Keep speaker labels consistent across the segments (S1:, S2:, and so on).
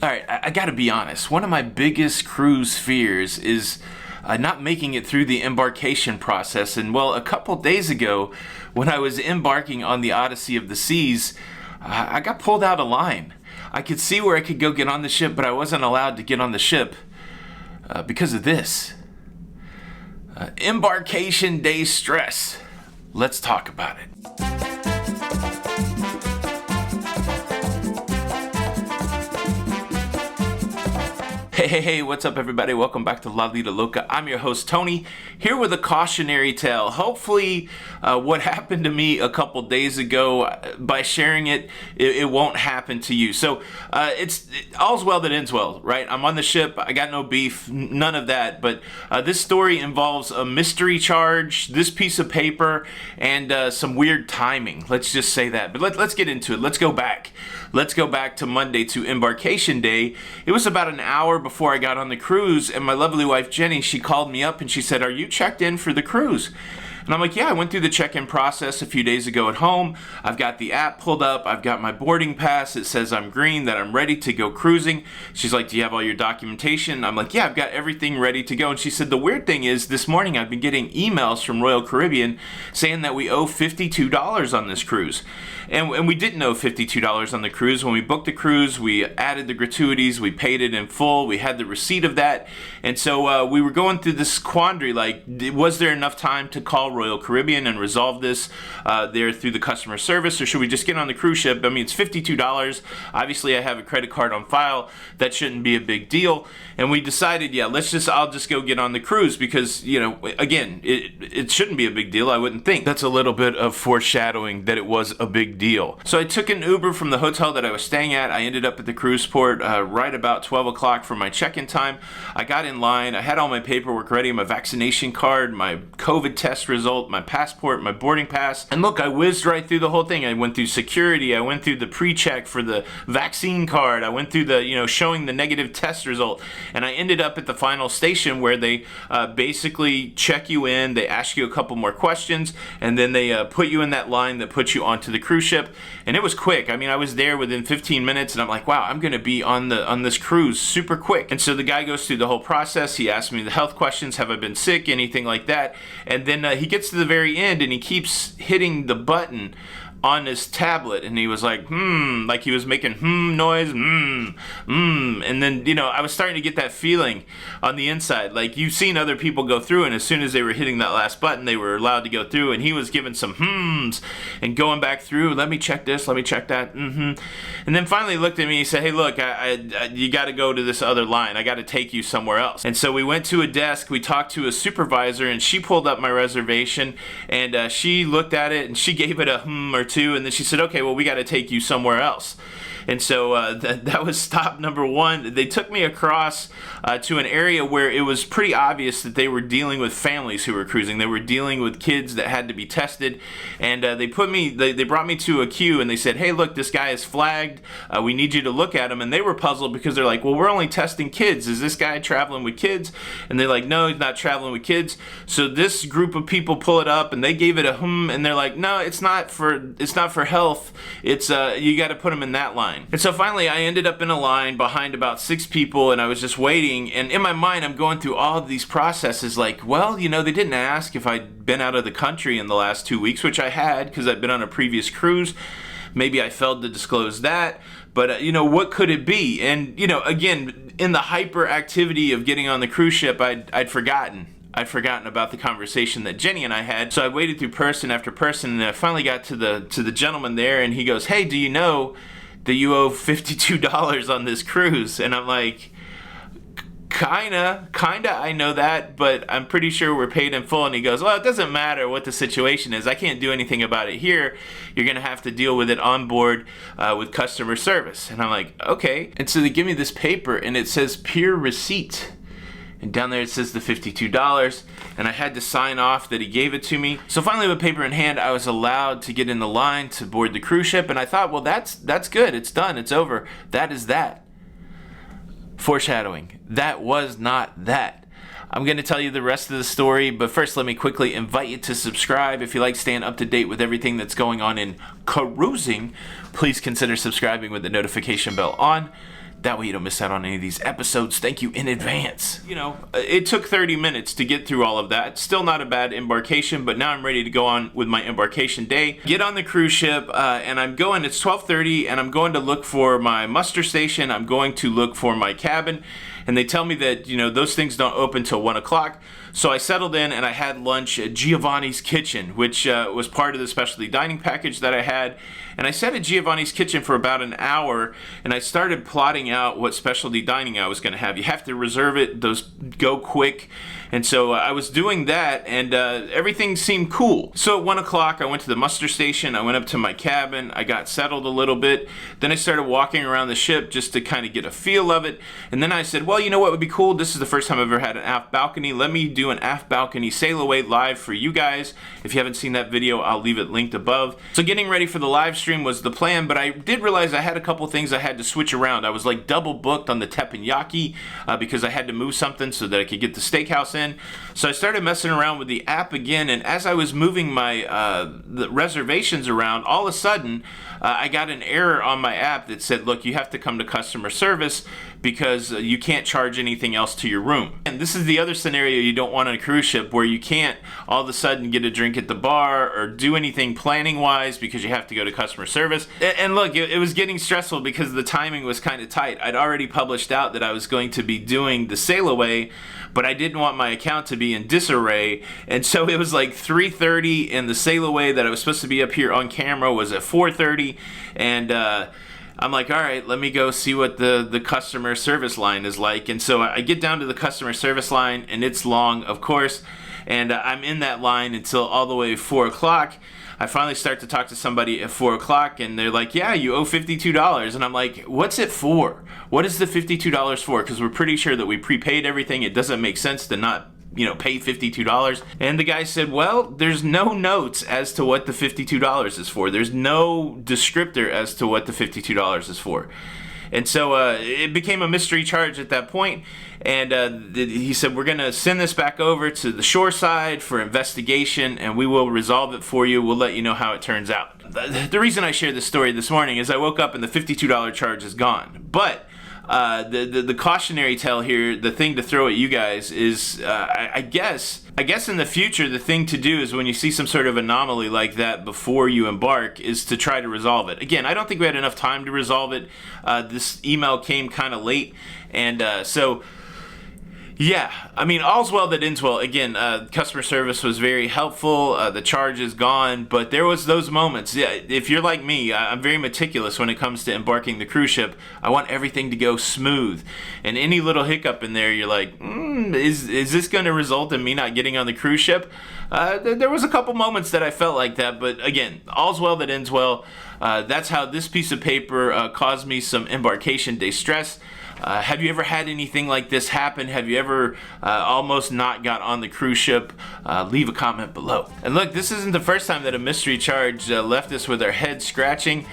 S1: All right, I gotta be honest. One of my biggest cruise fears is not making it through the embarkation process. And well, a couple days ago, when I was embarking on the Odyssey of the Seas, I got pulled out of line. I could see where I could go get on the ship, but I wasn't allowed to get on the ship because of this. Embarkation day stress. Let's talk about it. Hey, what's up everybody? Welcome back to Lido, Loca. I'm your host Tony, here with a cautionary tale. Hopefully what happened to me a couple days ago, by sharing it won't happen to you. So all's well that ends well, right? I'm on the ship, I got no beef, none of that, but this story involves a mystery charge, this piece of paper, and some weird timing. Let's just say that. But let's get into it. Let's go back. Let's go back to Monday, to Embarkation Day. It was about an hour before I got on the cruise, and my lovely wife Jenny, she called me up and she said, "Are you checked in for the cruise?" And I'm like, yeah, I went through the check-in process a few days ago at home. I've got the app pulled up. I've got my boarding pass. It says I'm green, that I'm ready to go cruising. She's like, do you have all your documentation? I'm like, yeah, I've got everything ready to go. And she said, the weird thing is this morning I've been getting emails from Royal Caribbean saying that we owe $52 on this cruise. And we didn't owe $52 on the cruise. When we booked the cruise, we added the gratuities, we paid it in full, we had the receipt of that. And so we were going through this quandary, like, was there enough time to call Royal Caribbean and resolve this there through the customer service, or should we just get on the cruise ship? I mean, it's $52. Obviously, I have a credit card on file. That shouldn't be a big deal. And we decided, yeah, I'll just go get on the cruise because, you know, again, it shouldn't be a big deal, I wouldn't think. That's a little bit of foreshadowing that it was a big deal. So I took an Uber from the hotel that I was staying at. I ended up at the cruise port right about 12 o'clock for my check-in time. I got in line. I had all my paperwork ready, my vaccination card, my COVID test result, my passport, my boarding pass. And look, I whizzed right through the whole thing. I went through security. I went through the pre-check for the vaccine card. I went through the, showing the negative test result. And I ended up at the final station where they basically check you in. They ask you a couple more questions, and then they put you in that line that puts you onto the cruise ship. And it was quick. I mean, I was there within 15 minutes, and I'm like, wow, I'm going to be on this cruise super quick. And so the guy goes through the whole process. He asks me the health questions. Have I been sick? Anything like that? And then he gets to the very end, and he keeps hitting the button on his tablet, and he was like, like he was making noise, and then, I was starting to get that feeling on the inside, like you've seen other people go through, and as soon as they were hitting that last button, they were allowed to go through, and he was giving some and going back through, let me check this, let me check that, and then finally he looked at me and he said, hey, look, you got to go to this other line, I got to take you somewhere else. And so we went to a desk, we talked to a supervisor, and she pulled up my reservation, and she looked at it, and she gave it a or two, and then she said, okay, well, we got to take you somewhere else. And so that was stop number one. They took me across to an area where it was pretty obvious that they were dealing with families who were cruising. They were dealing with kids that had to be tested. And they brought me to a queue, and they said, hey, look, this guy is flagged. We need you to look at him. And they were puzzled because they're like, well, we're only testing kids. Is this guy traveling with kids? And they're like, no, he's not traveling with kids. So this group of people pull it up, and they gave it a and they're like, no, it's not for health. It's you got to put him in that line. And so finally I ended up in a line behind about 6 people, and I was just waiting, and in my mind I'm going through all of these processes like, well, they didn't ask if I'd been out of the country in the last 2 weeks, which I had because I'd been on a previous cruise. Maybe I failed to disclose that, but what could it be? And again, in the hyperactivity of getting on the cruise ship, I'd forgotten about the conversation that Jenny and I had. So I waited through person after person, and I finally got to the gentleman there, and he goes, hey, do you know that you owe $52 on this cruise? And I'm like, kinda, I know that, but I'm pretty sure we're paid in full. And he goes, well, it doesn't matter what the situation is. I can't do anything about it here. You're gonna have to deal with it on board with customer service. And I'm like, okay. And so they give me this paper, and it says peer receipt. And down there it says the $52, and I had to sign off that he gave it to me. So finally, with paper in hand, I was allowed to get in the line to board the cruise ship, and I thought, well, that's good. It's done. It's over. That is that. Foreshadowing. That was not that. I'm going to tell you the rest of the story, but first let me quickly invite you to subscribe. If you like staying up to date with everything that's going on in cruising, please consider subscribing with the notification bell on. That way you don't miss out on any of these episodes. Thank you in advance. You know, it took 30 minutes to get through all of that. Still not a bad embarkation, but now I'm ready to go on with my embarkation day. Get on the cruise ship, and I'm going, it's 12:30, and I'm going to look for my muster station. I'm going to look for my cabin. And they tell me that, you know, those things don't open till 1 o'clock. So I settled in and I had lunch at Giovanni's Kitchen, which was part of the specialty dining package that I had. And I sat at Giovanni's Kitchen for about an hour, and I started plotting out what specialty dining I was going to have. You have to reserve it, those go quick. And so I was doing that, and everything seemed cool. So at 1 o'clock, I went to the muster station. I went up to my cabin. I got settled a little bit. Then I started walking around the ship just to kind of get a feel of it. And then I said, well, you know what would be cool? This is the first time I've ever had an aft balcony. Let me do an aft balcony sail away live for you guys. If you haven't seen that video, I'll leave it linked above. So getting ready for the live stream was the plan, but I did realize I had a couple things I had to switch around. I was like double booked on the teppanyaki because I had to move something so that I could get the steakhouse in. So I started messing around with the app again, and as I was moving my the reservations around, all of a sudden I got an error on my app that said, look, you have to come to customer service because you can't charge anything else to your room. And this is the other scenario you don't want on a cruise ship, where you can't all of a sudden get a drink at the bar or do anything planning wise because you have to go to customer service. And look, it was getting stressful because the timing was kind of tight. I'd already published out that I was going to be doing the sail away, but I didn't want my account to be in disarray. And so it was like 3:30, and the sail away that I was supposed to be up here on camera was at 4:30. And I'm like, all right, let me go see what the customer service line is like. And so I get down to the customer service line, and it's long, of course. And I'm in that line until all the way 4 o'clock. I finally start to talk to somebody at 4 o'clock, and they're like, yeah, you owe $52. And I'm like, what's it for? What is the $52 for? Because we're pretty sure that we prepaid everything. It doesn't make sense to not, you know, pay $52. And the guy said, well, there's no notes as to what the $52 is for. There's no descriptor as to what the $52 is for. And so it became a mystery charge at that point. And he said, we're going to send this back over to the shore side for investigation, and we will resolve it for you. We'll let you know how it turns out. The reason I shared this story this morning is I woke up and the $52 charge is gone. But the cautionary tale here, the thing to throw at you guys is, I guess in the future, the thing to do is when you see some sort of anomaly like that before you embark is to try to resolve it. Again, I don't think we had enough time to resolve it. This email came kind of late, and so yeah, I mean, all's well that ends well. Again, customer service was very helpful. The charge is gone, but there was those moments. Yeah, if you're like me, I'm very meticulous when it comes to embarking the cruise ship. I want everything to go smooth, and any little hiccup in there, you're like, is this going to result in me not getting on the cruise ship? There was a couple moments that I felt like that, but again, all's well that ends well. That's how this piece of paper caused me some embarkation day stress. Have you ever had anything like this happen? Have you ever almost not got on the cruise ship? Leave a comment below. And look, this isn't the first time that a mystery charge left us with our heads scratching.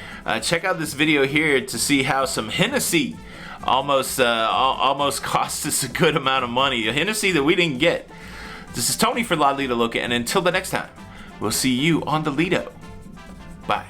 S1: Check out this video here to see how some Hennessy almost cost us a good amount of money. A Hennessy that we didn't get. This is Tony for Lido, Loca, and until the next time, we'll see you on the Lido. Bye.